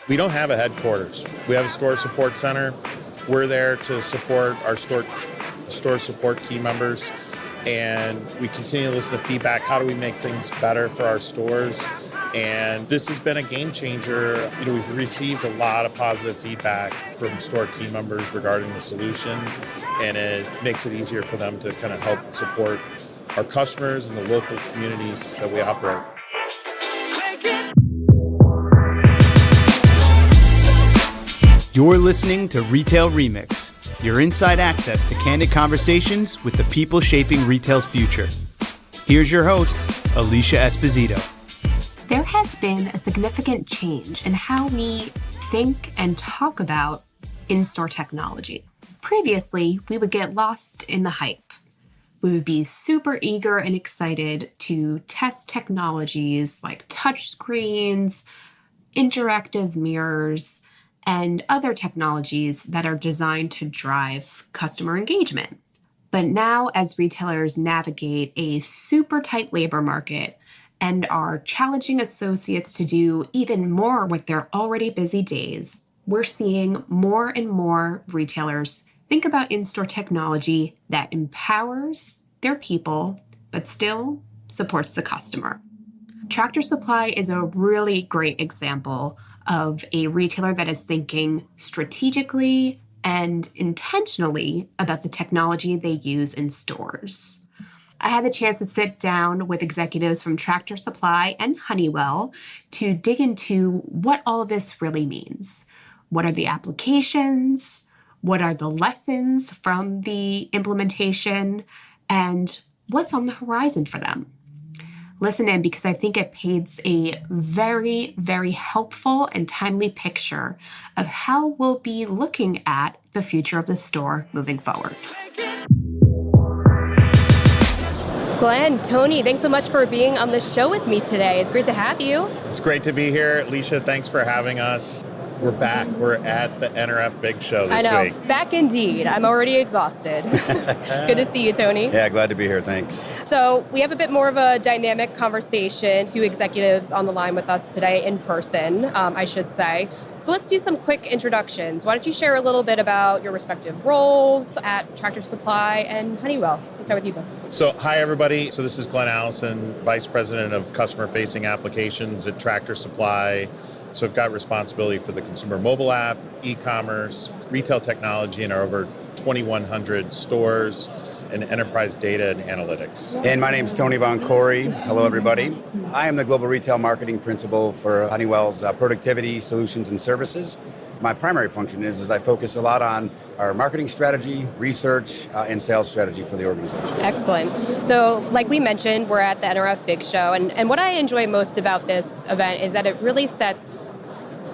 We don't have a headquarters. We have a store support center. We're there to support our store support team members, and we continue to listen to feedback. How do we make things better for our stores? And this has been a game changer. We've received a lot of positive feedback from store team members regarding the solution, and it makes it easier for them to kind of help support our customers and the local communities that we operate. You're listening to Retail Remix, your inside access to candid conversations with the people shaping retail's future. Here's your host, Alicia Esposito. There has been a significant change in how we think and talk about in-store technology. Previously, we would get lost in the hype. We would be super eager and excited to test technologies like touchscreens, interactive mirrors, and other technologies that are designed to drive customer engagement. But now, as retailers navigate a super tight labor market and are challenging associates to do even more with their already busy days, we're seeing more and more retailers think about in-store technology that empowers their people, but still supports the customer. Tractor Supply is a really great example of a retailer that is thinking strategically and intentionally about the technology they use in stores. I had the chance to sit down with executives from Tractor Supply and Honeywell to dig into what all of this really means. What are the applications? What are the lessons from the implementation? And what's on the horizon for them? Listen in, because I think it paints a very, very helpful and timely picture of how we'll be looking at the future of the store moving forward. Glenn, Tony, thanks so much for being on the show with me today. It's great to have you. It's great to be here. Alicia, thanks for having us. We're back. We're at the NRF Big Show this week. Back indeed. I'm already exhausted. Good to see you, Tony. Yeah, glad to be here. Thanks. So we have a bit more of a dynamic conversation. 2 executives on the line with us today in person, I should say. So let's do some quick introductions. Why don't you share a little bit about your respective roles at Tractor Supply and Honeywell? Let's start with you, Glenn. So, hi, everybody. So this is Glenn Allison, Vice President of Customer-Facing Applications at Tractor Supply. So I've got responsibility for the consumer mobile app, e-commerce, retail technology in our over 2,100 stores, and enterprise data and analytics. And my name's Tony Boncory. Hello, everybody. I am the Global Retail Marketing Principal for Honeywell's Productivity Solutions and Services. My primary function is I focus a lot on our marketing strategy, research, and sales strategy for the organization. Excellent. So like we mentioned, we're at the NRF Big Show. And what I enjoy most about this event is that it really sets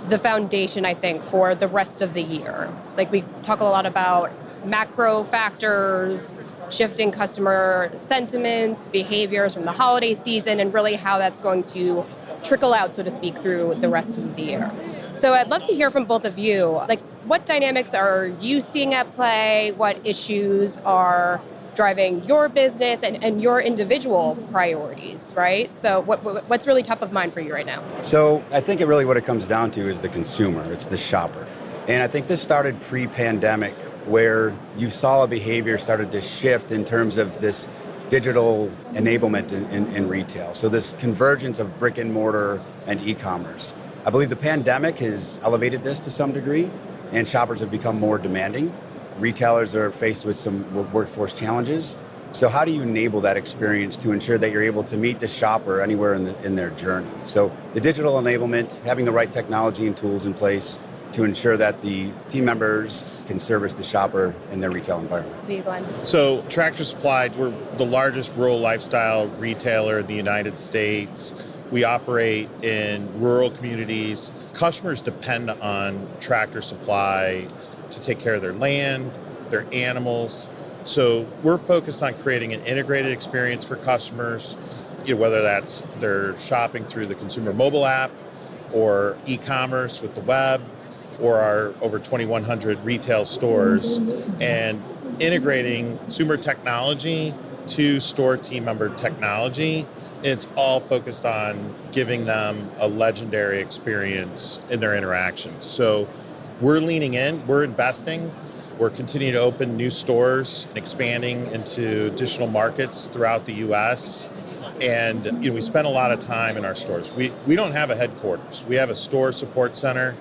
the foundation, I think, for the rest of the year. Like we talk a lot about macro factors, shifting customer sentiments, behaviors from the holiday season, and really how that's going to trickle out, so to speak, through the rest of the year. So I'd love to hear from both of you. Like, what dynamics are you seeing at play? What issues are driving your business and your individual priorities, right? So what's really top of mind for you right now? So I think what it comes down to is the consumer. It's the shopper. And I think this started pre-pandemic, where you saw a behavior started to shift in terms of this digital enablement in retail. So this convergence of brick and mortar and e-commerce. I believe the pandemic has elevated this to some degree, and shoppers have become more demanding. Retailers are faced with some workforce challenges. So how do you enable that experience to ensure that you're able to meet the shopper anywhere in their journey? So the digital enablement, having the right technology and tools in place to ensure that the team members can service the shopper in their retail environment. Be Glenn. So Tractor Supply, we're the largest rural lifestyle retailer in the United States. We operate in rural communities. Customers depend on Tractor Supply to take care of their land, their animals. So we're focused on creating an integrated experience for customers, whether that's they're shopping through the consumer mobile app or e-commerce with the web or our over 2,100 retail stores, and integrating consumer technology to store team member technology It's all focused on giving them a legendary experience in their interactions. So we're leaning in, we're investing, we're continuing to open new stores, expanding into additional markets throughout the U.S. And we spend a lot of time in our stores. We don't have a headquarters. We have a store support center.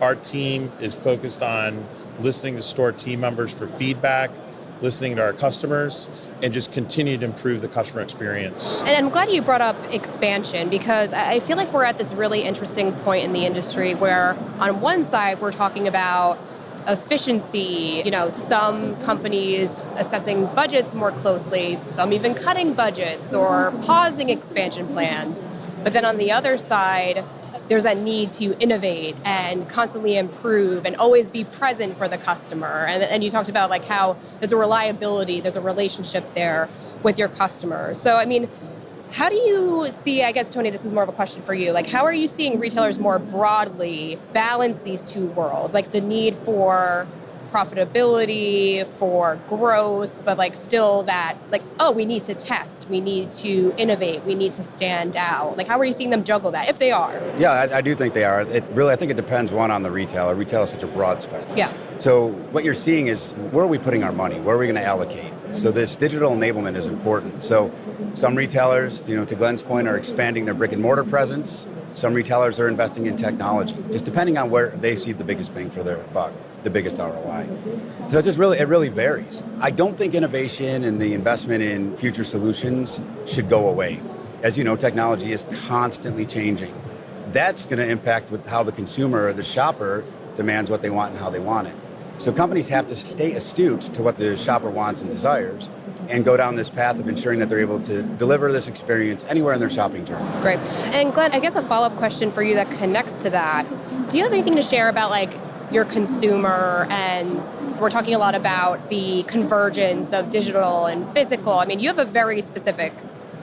Our team is focused on listening to store team members for feedback, listening to our customers, and just continue to improve the customer experience. And I'm glad you brought up expansion, because I feel like we're at this really interesting point in the industry where on one side we're talking about efficiency, some companies assessing budgets more closely, some even cutting budgets or pausing expansion plans. But then on the other side, there's that need to innovate and constantly improve and always be present for the customer. And you talked about like how there's a reliability, there's a relationship there with your customers. So, how do you see, I guess, Tony, this is more of a question for you, like how are you seeing retailers more broadly balance these two worlds, like the need for profitability, for growth, but like still that, like, oh, we need to test, we need to innovate, we need to stand out. Like, how are you seeing them juggle that, if they are? Yeah, I do think they are. I think it depends, one, on the retailer. Retail is such a broad spectrum. Yeah. So what you're seeing is, where are we putting our money? Where are we going to allocate? So this digital enablement is important. So some retailers, to Glenn's point, are expanding their brick and mortar presence. Some retailers are investing in technology, just depending on where they see the biggest bang for their buck, the biggest ROI. So it really varies. I don't think innovation and the investment in future solutions should go away. As you know, technology is constantly changing. That's going to impact with how the consumer or the shopper demands what they want and how they want it. So companies have to stay astute to what the shopper wants and desires and go down this path of ensuring that they're able to deliver this experience anywhere in their shopping journey. Great. And Glenn, I guess a follow-up question for you that connects to that. Do you have anything to share about like your consumer? And we're talking a lot about the convergence of digital and physical. You have a very specific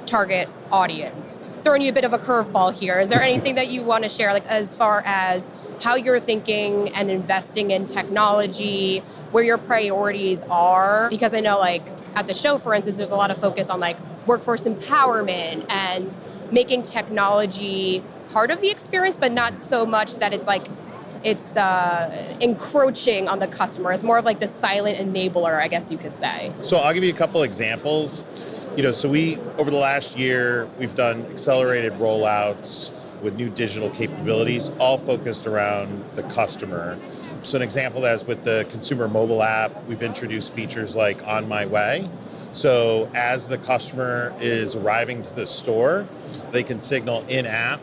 target audience. Throwing you a bit of a curveball here. Is there anything that you want to share, like as far as how you're thinking and investing in technology, where your priorities are? Because I know like at the show, for instance, there's a lot of focus on like workforce empowerment and making technology part of the experience, but not so much that it's like it's encroaching on the customer. It's more of like the silent enabler, I guess you could say. So I'll give you a couple examples. So we, over the last year, we've done accelerated rollouts with new digital capabilities, all focused around the customer. So an example of that is with the consumer mobile app, we've introduced features like On My Way. So as the customer is arriving to the store, they can signal in-app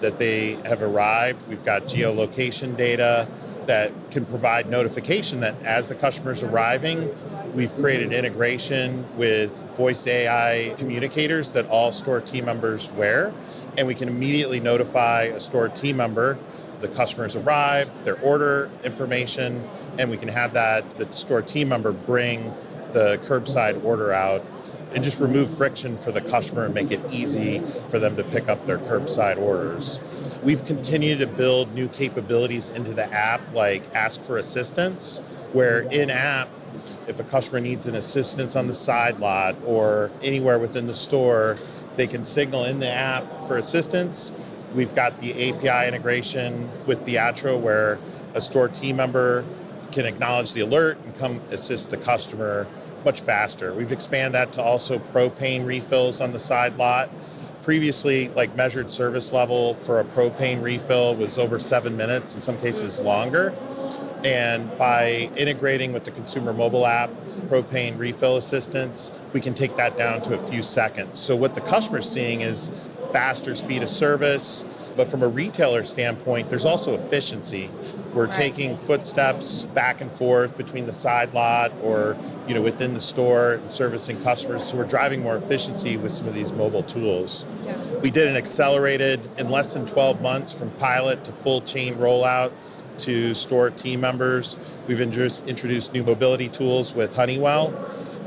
that they have arrived. We've got geolocation data that can provide notification that as the customer's arriving, we've created integration with voice AI communicators that all store team members wear, and we can immediately notify a store team member the customer's arrived, their order information, and we can have the store team member bring the curbside order out and just remove friction for the customer and make it easy for them to pick up their curbside orders. We've continued to build new capabilities into the app, like Ask for Assistance, where in-app, if a customer needs an assistance on the side lot or anywhere within the store, they can signal in the app for assistance. We've got the API integration with Theatro, where a store team member can acknowledge the alert and come assist the customer much faster. We've expanded that to also propane refills on the side lot. Previously, like measured service level for a propane refill was over 7 minutes, in some cases longer. And by integrating with the consumer mobile app, propane refill assistance, we can take that down to a few seconds. So what the customer's seeing is faster speed of service, but from a retailer standpoint, there's also efficiency. We're taking footsteps back and forth between the side lot or within the store and servicing customers. So we're driving more efficiency with some of these mobile tools. Yeah. We did an accelerated, in less than 12 months, from pilot to full chain rollout to store team members. We've introduced new mobility tools with Honeywell.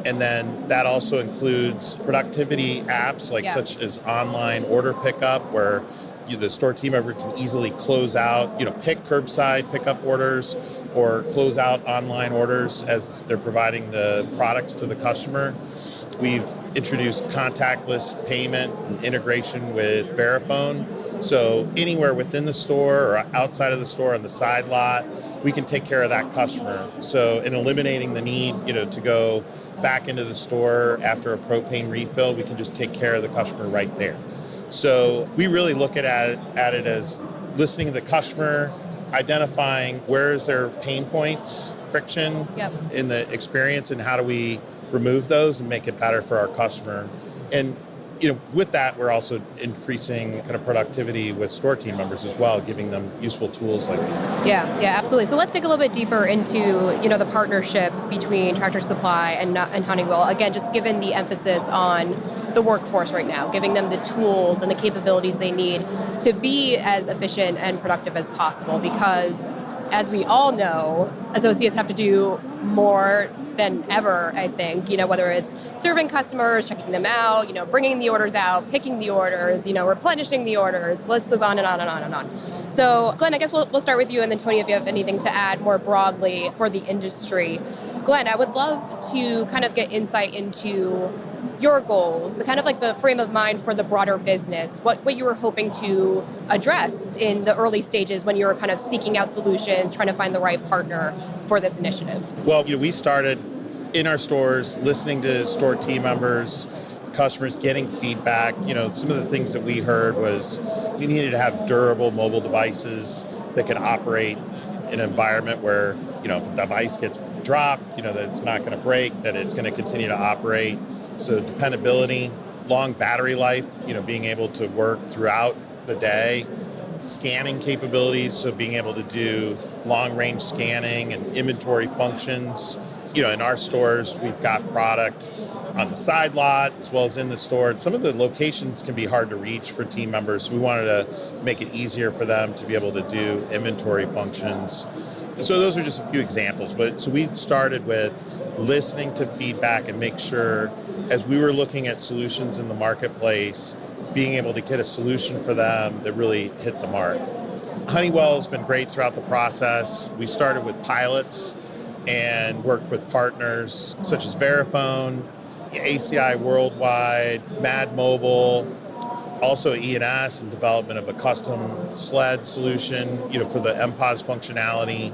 And then that also includes productivity apps such as online order pickup, where the store team member can easily close out, pick curbside pickup orders or close out online orders as they're providing the products to the customer. We've introduced contactless payment and integration with Verifone. So anywhere within the store or outside of the store on the side lot, we can take care of that customer. So in eliminating the need, to go back into the store after a propane refill, we can just take care of the customer right there. So we really look at it as listening to the customer, identifying where is their pain points, friction in the experience, and how do we remove those and make it better for our customer. And with that, we're also increasing kind of productivity with store team members as well, giving them useful tools like these. Yeah, absolutely. So let's dig a little bit deeper into, the partnership between Tractor Supply and Honeywell. Again, just given the emphasis on the workforce right now, giving them the tools and the capabilities they need to be as efficient and productive as possible. Because as we all know, associates have to do more than ever, I think, whether it's serving customers, checking them out, bringing the orders out, picking the orders, replenishing the orders, the list goes on and on and on and on. So Glenn, I guess we'll start with you, and then Tony, if you have anything to add more broadly for the industry. Glenn, I would love to kind of get insight into your goals, the kind of like the frame of mind for the broader business, what you were hoping to address in the early stages when you were kind of seeking out solutions, trying to find the right partner for this initiative. Well, we started in our stores, listening to store team members, customers, getting feedback. Some of the things that we heard was we needed to have durable mobile devices that can operate in an environment where, if a device gets dropped, that it's not going to break, that it's going to continue to operate. So dependability, long battery life, being able to work throughout the day, scanning capabilities, so being able to do long-range scanning and inventory functions. In our stores, we've got product on the side lot as well as in the store. And some of the locations can be hard to reach for team members. So we wanted to make it easier for them to be able to do inventory functions. So those are just a few examples. So we started with listening to feedback and make sure, as we were looking at solutions in the marketplace, being able to get a solution for them that really hit the mark. Honeywell has been great throughout the process. We started with pilots and worked with partners such as Verifone, ACI Worldwide, Mad Mobile, also E&S and development of a custom sled solution, for the MPOS functionality,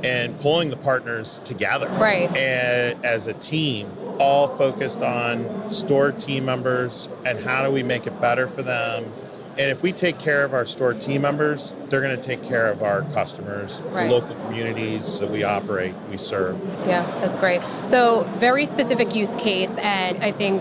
and pulling the partners together. Right. And as a team, all focused on store team members and how do we make it better for them. And if we take care of our store team members, they're going to take care of our customers, right, the local communities that we operate, we serve. Yeah, that's great. So very specific use case, and I think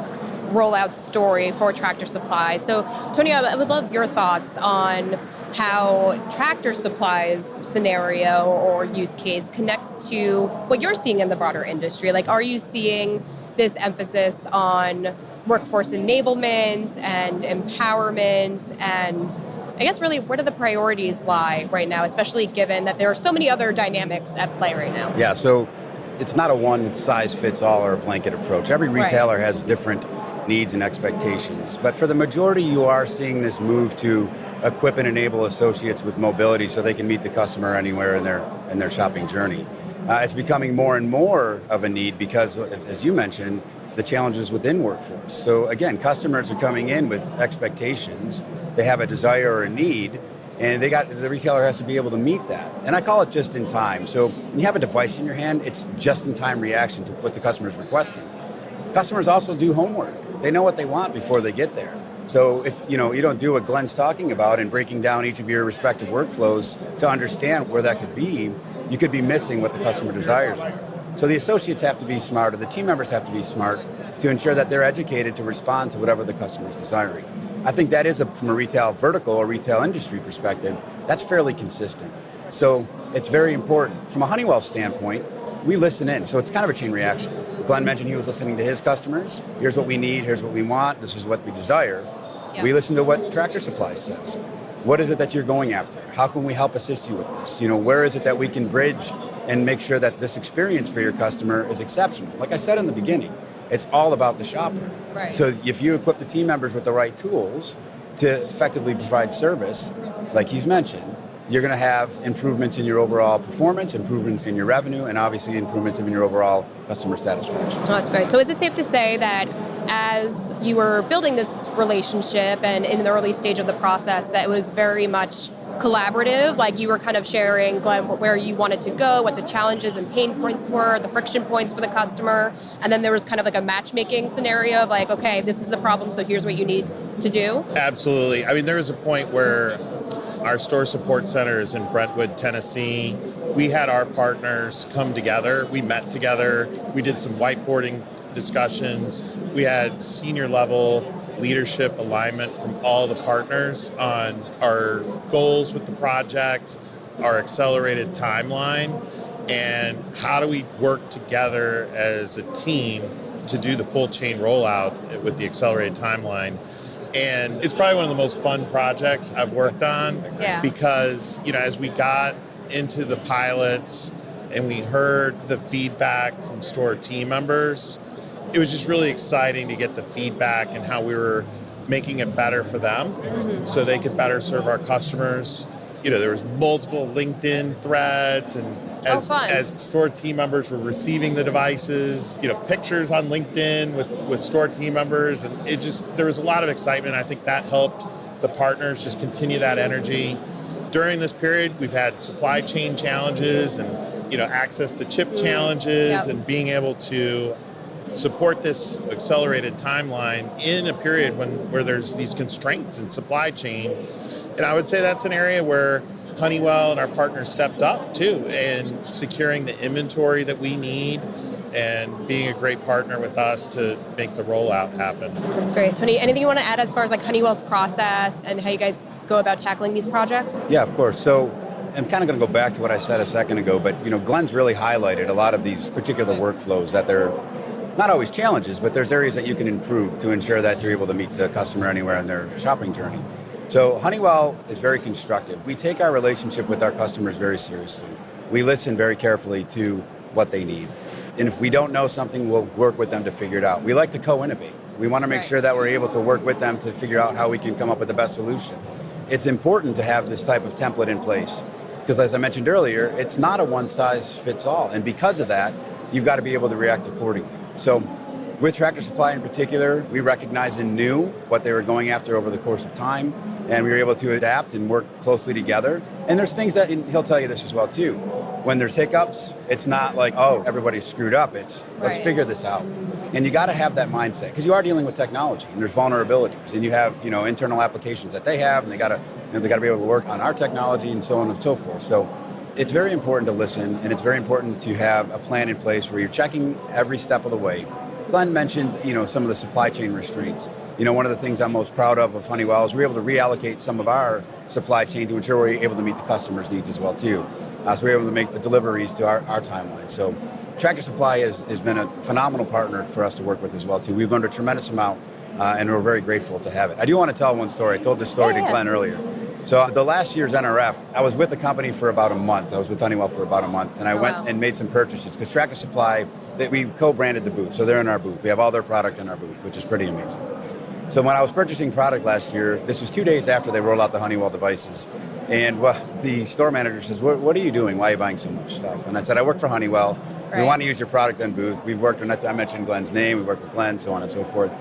rollout story for Tractor Supply. So Tony, I would love your thoughts on how Tractor Supply's scenario or use case connects to what you're seeing in the broader industry. Like, are you seeing this emphasis on workforce enablement and empowerment, and I guess really where do the priorities lie right now, especially given that there are so many other dynamics at play right now? Yeah, so it's not a one-size-fits-all or a blanket approach. Every retailer has different needs and expectations, but for the majority, you are seeing this move to equip and enable associates with mobility so they can meet the customer anywhere in their shopping journey. It's becoming more and more of a need because, as you mentioned, the challenges within workforce. So again, customers are coming in with expectations. They have a desire or a need, and the retailer has to be able to meet that. And I call it just in time. So when you have a device in your hand, it's just in time reaction to what the customer is requesting. Customers also do homework. They know what they want before they get there. So if you don't do what Glenn's talking about and breaking down each of your respective workflows to understand where that could be, you could be missing what the customer desires are. So the associates have to be smarter, the team members have to be smart to ensure that they're educated to respond to whatever the customer's desiring. I think that is, from a retail vertical or retail industry perspective, that's fairly consistent. So it's very important. From a Honeywell standpoint, we listen in, so it's kind of a chain reaction. Glenn mentioned he was listening to his customers. Here's what we need, here's what we want, this is what we desire. Yeah. We listen to what Tractor Supply says. What is it that you're going after? How can we help assist you with this? Where is it that we can bridge and make sure that this experience for your customer is exceptional? Like I said in the beginning, it's all about the shopper. Right. So if you equip the team members with the right tools, to effectively provide service, like he's mentioned, you're going to have improvements in your overall performance, improvements in your revenue, and obviously improvements in your overall customer satisfaction. Oh, that's great. So is it safe to say that as you were building this relationship and in the early stage of the process, that it was very much collaborative, like you were kind of sharing, Glenn, where you wanted to go, what the challenges and pain points were, the friction points for the customer, and then there was kind of like a matchmaking scenario of like, okay, this is the problem, so here's what you need to do? Absolutely. I mean, there was a point where our store support center is in Brentwood, Tennessee. We had our partners come together. We met together. We did some whiteboarding discussions. We had senior level leadership alignment from all the partners on our goals with the project, our accelerated timeline, and how do we work together as a team to do the full chain rollout with the accelerated timeline. And it's probably one of the most fun projects I've worked on because, as we got into the pilots and we heard the feedback from store team members, it was just really exciting to get the feedback and how we were making it better for them so they could better serve our customers. There was multiple LinkedIn threads, and as store team members were receiving the devices, pictures on LinkedIn with store team members, and there was a lot of excitement. I think that helped the partners just continue that energy. During this period, we've had supply chain challenges and, access to chip challenges and being able to support this accelerated timeline in a period where there's these constraints in supply chain. And I would say that's an area where Honeywell and our partners stepped up too, in securing the inventory that we need and being a great partner with us to make the rollout happen. That's great. Tony, anything you want to add as far as like Honeywell's process and how you guys go about tackling these projects? Yeah, of course. So I'm kind of going to go back to what I said a second ago, but Glenn's really highlighted a lot of these particular workflows that they're not always challenges, but there's areas that you can improve to ensure that you're able to meet the customer anywhere in their shopping journey. So Honeywell is very constructive. We take our relationship with our customers very seriously. We listen very carefully to what they need. And if we don't know something, we'll work with them to figure it out. We like to co-innovate. We want to make sure that we're able to work with them to figure out how we can come up with the best solution. It's important to have this type of template in place because, as I mentioned earlier, it's not a one-size-fits-all. And because of that, you've got to be able to react accordingly. So with Tractor Supply in particular, we recognized and knew what they were going after over the course of time, and we were able to adapt and work closely together. And there's things that, and he'll tell you this as well too, when there's hiccups, it's not like, oh, everybody's screwed up. It's, let's figure this out. And you got to have that mindset because you are dealing with technology and there's vulnerabilities, and you have, internal applications that they have, and they got to be able to work on our technology and so on and so forth. So it's very important to listen, and it's very important to have a plan in place where you're checking every step of the way. Glenn mentioned, some of the supply chain restraints. One of the things I'm most proud of Honeywell is we're able to reallocate some of our supply chain to ensure we're able to meet the customer's needs as well too. So we're able to make the deliveries to our timeline. So Tractor Supply has been a phenomenal partner for us to work with as well too. We've learned a tremendous amount, and we're very grateful to have it. I do want to tell one story. I told this story to Glenn earlier. So the last year's NRF, I was with the company for about a month. I was with Honeywell for about a month, and I went and made some purchases because Tractor Supply, we co-branded the booth, so they're in our booth. We have all their product in our booth, which is pretty amazing. So when I was purchasing product last year, this was 2 days after they rolled out the Honeywell devices, and the store manager says, what are you doing? Why are you buying so much stuff? And I said, I work for Honeywell. We want to use your product in booth. We've worked on it. I mentioned Glenn's name. We worked with Glenn, so on and so forth.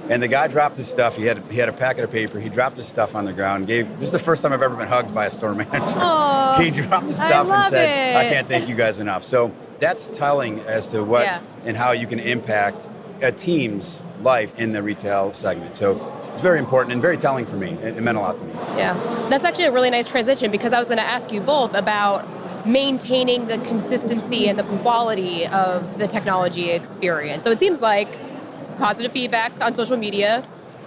And the guy dropped his stuff. He had a packet of paper. He dropped his stuff on the ground. This is the first time I've ever been hugged by a store manager. Aww, he dropped his stuff and said, I can't thank you guys enough. So that's telling as to what and how you can impact a team's life in the retail segment. So it's very important and very telling for me. It meant a lot to me. Yeah, that's actually a really nice transition because I was going to ask you both about maintaining the consistency and the quality of the technology experience. So it seems like positive feedback on social media,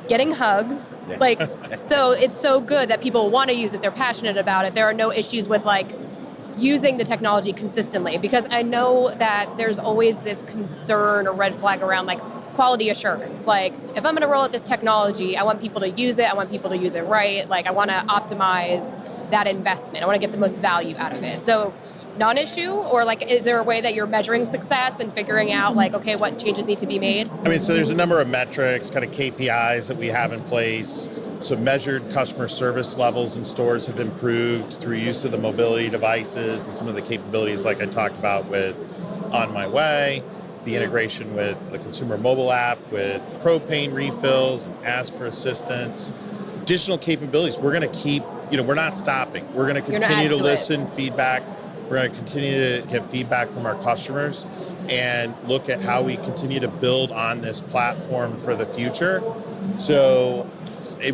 getting hugs, so it's so good that people want to use it, they're passionate about it. There are no issues with using the technology consistently, because I know that there's always this concern or red flag around quality assurance. If I'm going to roll out this technology, I want people to use it, I want people to use it right, I want to optimize that investment, I want to get the most value out of it. So non-issue, or is there a way that you're measuring success and figuring out okay, what changes need to be made? I mean, so there's a number of metrics, kind of KPIs that we have in place. So measured customer service levels in stores have improved through use of the mobility devices and some of the capabilities like I talked about with On My Way, the integration with the consumer mobile app, with propane refills, and ask for assistance. Additional capabilities, we're going to keep, we're not stopping. We're going to continue to listen, feedback. We're going to continue to get feedback from our customers and look at how we continue to build on this platform for the future. So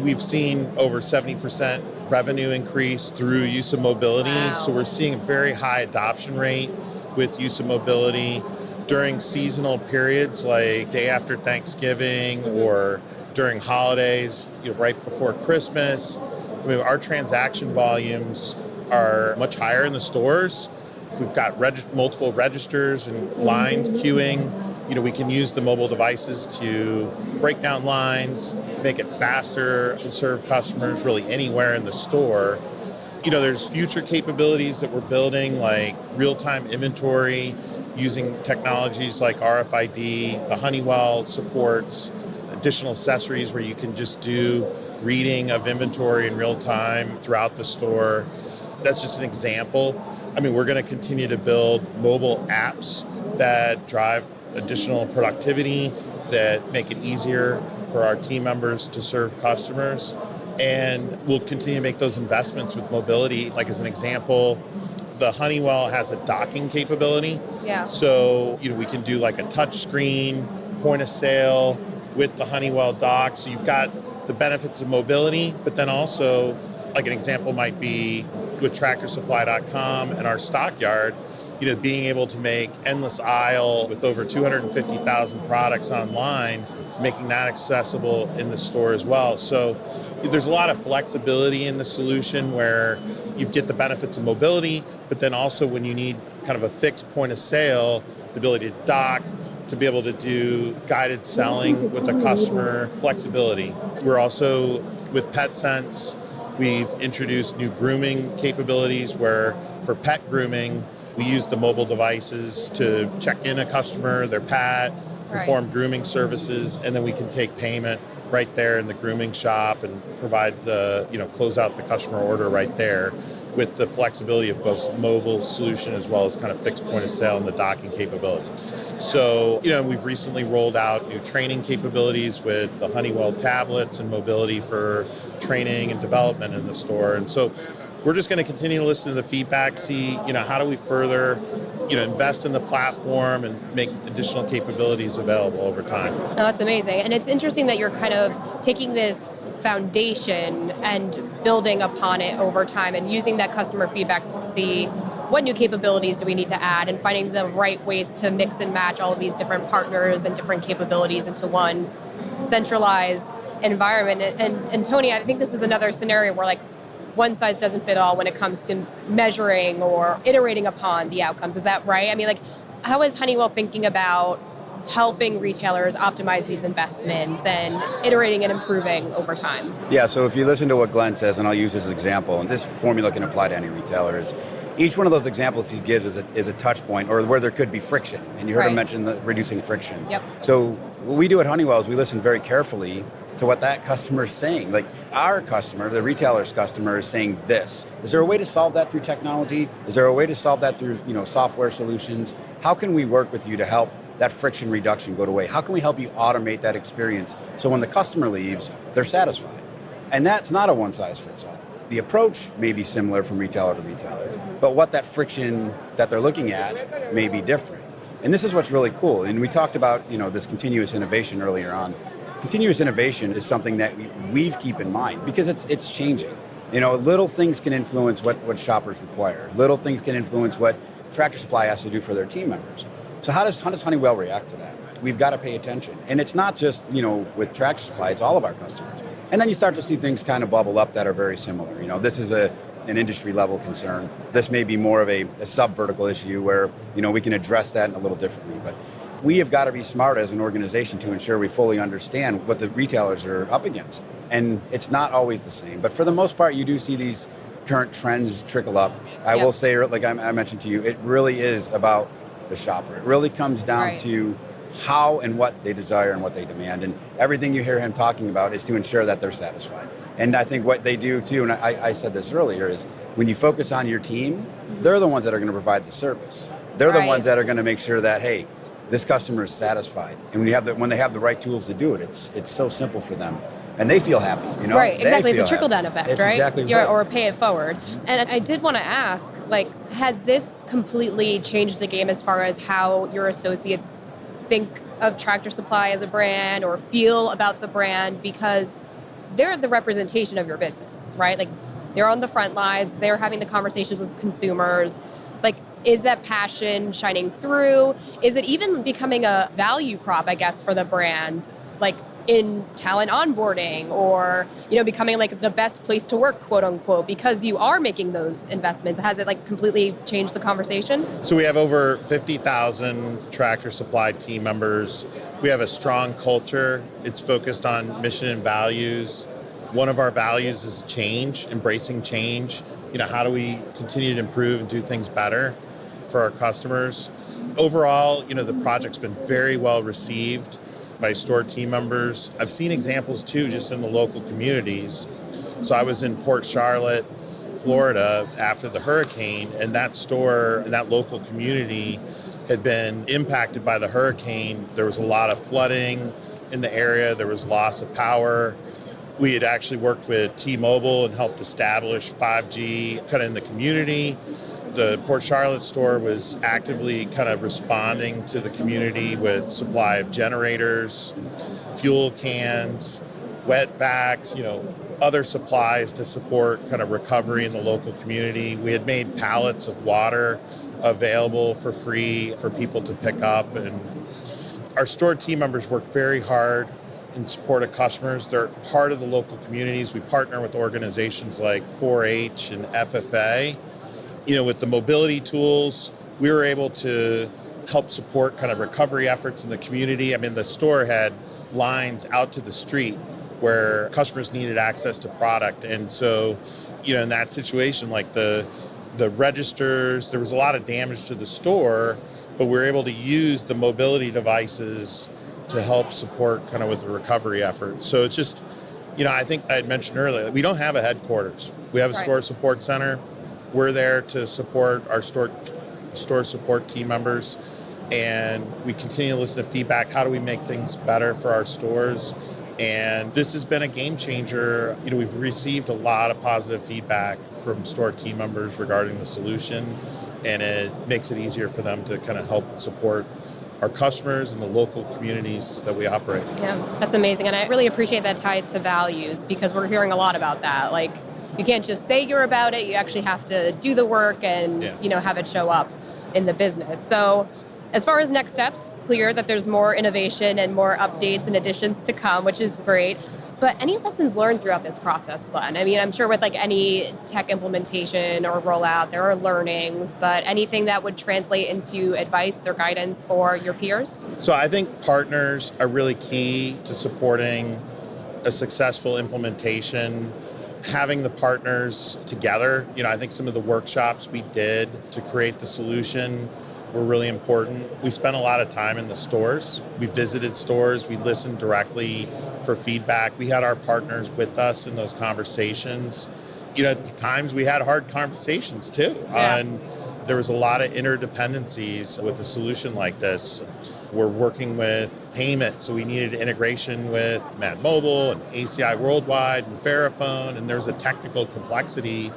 we've seen over 70% revenue increase through use of mobility. Wow. So we're seeing a very high adoption rate with use of mobility during seasonal periods like day after Thanksgiving or during holidays, right before Christmas. I mean, our transaction volumes are much higher in the stores. If we've got multiple registers and lines queuing, we can use the mobile devices to break down lines, make it faster to serve customers really anywhere in the store. There's future capabilities that we're building like real-time inventory using technologies like RFID. The Honeywell supports additional accessories where you can just do reading of inventory in real time throughout the store. That's just an example. I mean, we're going to continue to build mobile apps that drive additional productivity, that make it easier for our team members to serve customers. And we'll continue to make those investments with mobility. Like as an example, the Honeywell has a docking capability. Yeah. So, we can do like a touch screen, point of sale with the Honeywell dock. So you've got the benefits of mobility, but then also, like an example might be with TractorSupply.com and our stockyard, being able to make endless aisle with over 250,000 products online, making that accessible in the store as well. So there's a lot of flexibility in the solution where you get the benefits of mobility, but then also when you need kind of a fixed point of sale, the ability to dock, to be able to do guided selling with the customer, flexibility. We're also, with PetSense, we've introduced new grooming capabilities where for pet grooming, we use the mobile devices to check in a customer, their pet, perform grooming services, and then we can take payment right there in the grooming shop and provide close out the customer order right there with the flexibility of both mobile solution as well as kind of fixed point of sale and the docking capability. So, we've recently rolled out new training capabilities with the Honeywell tablets and mobility for training and development in the store. And so we're just going to continue to listen to the feedback, see, how do we further, invest in the platform and make additional capabilities available over time. No, that's amazing. And it's interesting that you're kind of taking this foundation and building upon it over time and using that customer feedback to see what new capabilities do we need to add and finding the right ways to mix and match all of these different partners and different capabilities into one centralized environment. And Tony, I think this is another scenario where one size doesn't fit all when it comes to measuring or iterating upon the outcomes. Is that right? I mean, how is Honeywell thinking about helping retailers optimize these investments and iterating and improving over time? Yeah, so if you listen to what Glenn says, and I'll use this as an example, and this formula can apply to any retailers, each one of those examples he gives is a touch point or where there could be friction. And you heard him mention reducing friction. Yep. So what we do at Honeywell is we listen very carefully to what that customer is saying. Like our customer, the retailer's customer, is saying this. Is there a way to solve that through technology? Is there a way to solve that through software solutions? How can we work with you to help that friction reduction go away? How can we help you automate that experience so when the customer leaves, they're satisfied? And that's not a one size fits all. The approach may be similar from retailer to retailer, but what that friction that they're looking at may be different. And this is what's really cool. And we talked about this continuous innovation earlier on. Continuous innovation is something that we keep in mind because it's changing. Little things can influence what shoppers require. Little things can influence what Tractor Supply has to do for their team members. So how does Honeywell react to that? We've got to pay attention. And it's not just, with Tractor Supply, it's all of our customers. And then you start to see things kind of bubble up that are very similar. This is an industry level concern. This may be more of a sub-vertical issue where, we can address that a little differently. But we have got to be smart as an organization to ensure we fully understand what the retailers are up against. And it's not always the same. But for the most part, you do see these current trends trickle up. I will say, like I mentioned to you, it really is about the shopper. It really comes down to how and what they desire and what they demand. And everything you hear him talking about is to ensure that they're satisfied. And I think what they do too, and I said this earlier, is when you focus on your team, they're the ones that are going to provide the service. They're the ones that are going to make sure that, hey, this customer is satisfied. And when they have the right tools to do it, it's so simple for them. And they feel happy, you know? Right, exactly. They It's a feel trickle-down happy. effect, It's right? exactly right. Or pay it forward. And I did want to ask, like, has this completely changed the game as far as how your associates think of Tractor Supply as a brand or feel about the brand? Because they're the representation of your business, right? Like, they're on the front lines, they're having the conversations with consumers. Like, is that passion shining through? Is it even becoming a value prop, I guess, for the brand? Like, in talent onboarding or, you know, becoming like the best place to work, quote unquote, because you are making those investments? Has it like completely changed the conversation? So we have over 50,000 Tractor Supply team members. We have a strong culture. It's focused on mission and values. One of our values is change, embracing change. You know, how do we continue to improve and do things better for our customers? Overall, you know, the project's been very well received by store team members. I've seen examples too, just in the local communities. So I was in Port Charlotte, Florida after the hurricane, and that store and that local community had been impacted by the hurricane. There was a lot of flooding in the area. There was loss of power. We had actually worked with T-Mobile and helped establish 5G kind of in the community. The Port Charlotte store was actively kind of responding to the community with supply of generators, fuel cans, wet vacs, you know, other supplies to support kind of recovery in the local community. We had made pallets of water available for free for people to pick up. And our store team members work very hard in support of customers. They're part of the local communities. We partner with organizations like 4-H and FFA. You know, with the mobility tools, we were able to help support kind of recovery efforts in the community. I mean, the store had lines out to the street where customers needed access to product. And so, you know, in that situation, like the registers, there was a lot of damage to the store, but we were able to use the mobility devices to help support kind of with the recovery effort. So it's just, you know, I think I had mentioned earlier, we don't have a headquarters. We have a store support center. We're there to support our store support team members, and we continue to listen to feedback. How do we make things better for our stores? And this has been a game changer. You know, we've received a lot of positive feedback from store team members regarding the solution, and it makes it easier for them to kind of help support our customers and the local communities that we operate. Yeah, that's amazing. And I really appreciate that tied to values, because we're hearing a lot about that. Like, you can't just say you're about it. You actually have to do the work and, you know, have it show up in the business. So as far as next steps, clear that there's more innovation and more updates and additions to come, which is great. But any lessons learned throughout this process, Glenn? I mean, I'm sure with like any tech implementation or rollout, there are learnings, but anything that would translate into advice or guidance for your peers? So I think partners are really key to supporting a successful implementation. Having the partners together, you know, I think some of the workshops we did to create the solution were really important. We spent a lot of time in the stores. We visited stores. We listened directly for feedback. We had our partners with us in those conversations. You know, at times we had hard conversations too. Yeah. And there was a lot of interdependencies with a solution like this. We're working with payment, so we needed integration with Mad Mobile and ACI Worldwide and Verifone, and there's a technical complexity,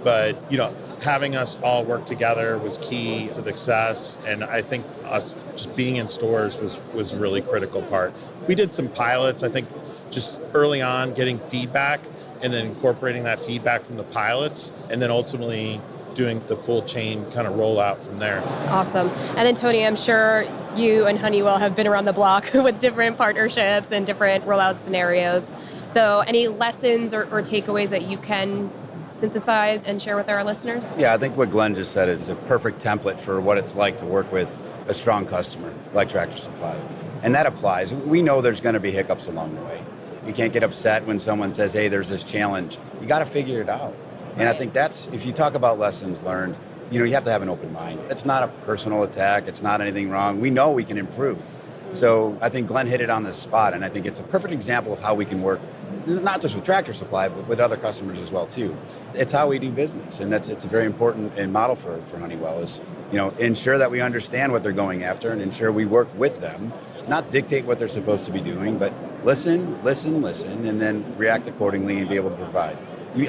but you know, having us all work together was key to the success, and I think us just being in stores was a really critical part. We did some pilots, I think, just early on, getting feedback and then incorporating that feedback from the pilots, and then ultimately doing the full chain kind of rollout from there. Awesome. And then Tony, I'm sure you and Honeywell have been around the block with different partnerships and different rollout scenarios. So any lessons or takeaways that you can synthesize and share with our listeners? Yeah, I think what Glenn just said is a perfect template for what it's like to work with a strong customer like Tractor Supply. And that applies. We know there's going to be hiccups along the way. You can't get upset when someone says, hey, there's this challenge. You got to figure it out. And I think that's, if you talk about lessons learned, you know, you have to have an open mind. It's not a personal attack. It's not anything wrong. We know we can improve. So I think Glenn hit it on the spot, and I think it's a perfect example of how we can work not just with Tractor Supply, but with other customers as well too. It's how we do business, and it's a very important model for Honeywell is, ensure that we understand what they're going after and ensure we work with them, not dictate what they're supposed to be doing, but listen, and then react accordingly and be able to provide.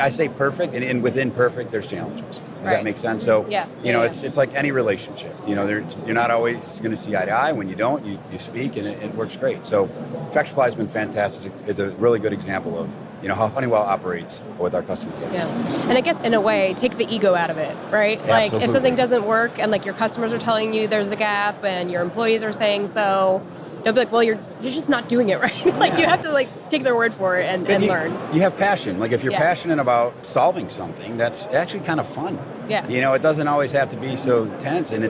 I say perfect, and within perfect, there's challenges. Does that make sense? So, it's like any relationship. You're not always going to see eye to eye. When you don't, you speak, and it works great. So, Tractor Supply has been fantastic. It's a really good example of how Honeywell operates with our customer base. Yeah, and I guess in a way, take the ego out of it, right? Like Absolutely. if something doesn't work, and like your customers are telling you there's a gap, and your employees are saying so. They'll be like, well, you're just not doing it right. You have to take their word for it and learn. You have passion. Like if you're passionate about solving something, that's actually kind of fun. Yeah. It doesn't always have to be so tense, and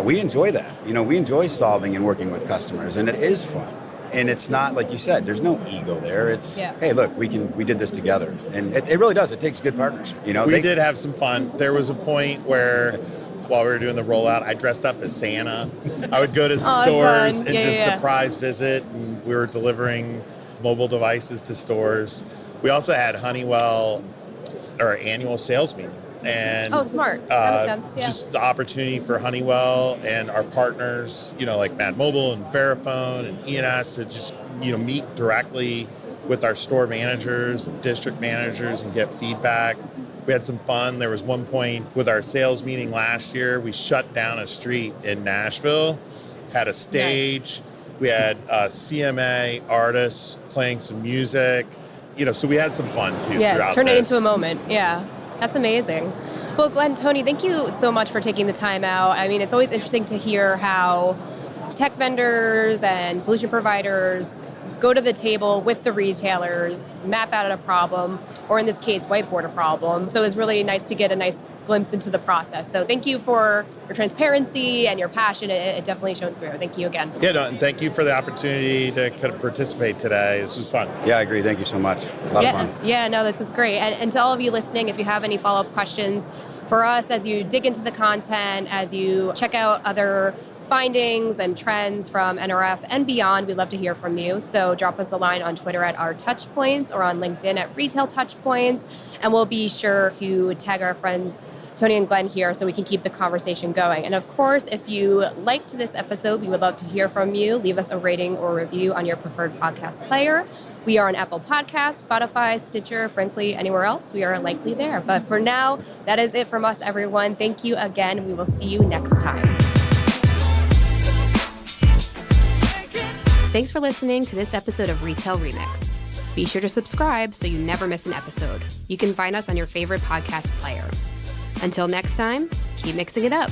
we enjoy that. We enjoy solving and working with customers, and it is fun. And it's not, like you said, there's no ego there. It's, hey, look, we did this together. And it really does. It takes good partnership. We did have some fun. There was a point where, while we were doing the rollout, I dressed up as Santa. I would go to stores and surprise visit, and we were delivering mobile devices to stores. We also had Honeywell, our annual sales meeting. And smart. That makes sense. Yeah. Just the opportunity for Honeywell and our partners, like Mad Mobile and Verifone and ENS to just, meet directly with our store managers and district managers and get feedback. We had some fun. There was one point with our sales meeting last year, we shut down a street in Nashville, had a stage. Nice. We had CMA artists playing some music, so we had some fun too. Yeah, turn it into a moment. Yeah, that's amazing. Well, Glenn, Tony, thank you so much for taking the time out. I mean, it's always interesting to hear how tech vendors and solution providers go to the table with the retailers, map out a problem, or in this case, whiteboard a problem. So it's really nice to get a nice glimpse into the process. So thank you for your transparency and your passion. It definitely shone through. Thank you again. Yeah, and thank you for the opportunity to kind of participate today. This was fun. Yeah, I agree. Thank you so much. A lot of fun. Yeah, no, this is great. And to all of you listening, if you have any follow-up questions for us as you dig into the content, as you check out other findings and trends from NRF and beyond, we'd love to hear from you. So drop us a line on Twitter at our Touchpoints or on LinkedIn at Retail Touchpoints. And we'll be sure to tag our friends Tony and Glenn here so we can keep the conversation going. And of course, if you liked this episode, we would love to hear from you. Leave us a rating or review on your preferred podcast player. We are on Apple Podcasts, Spotify, Stitcher, frankly, anywhere else. We are likely there. But for now, that is it from us, everyone. Thank you again. We will see you next time. Thanks for listening to this episode of Retail Remix. Be sure to subscribe so you never miss an episode. You can find us on your favorite podcast player. Until next time, keep mixing it up.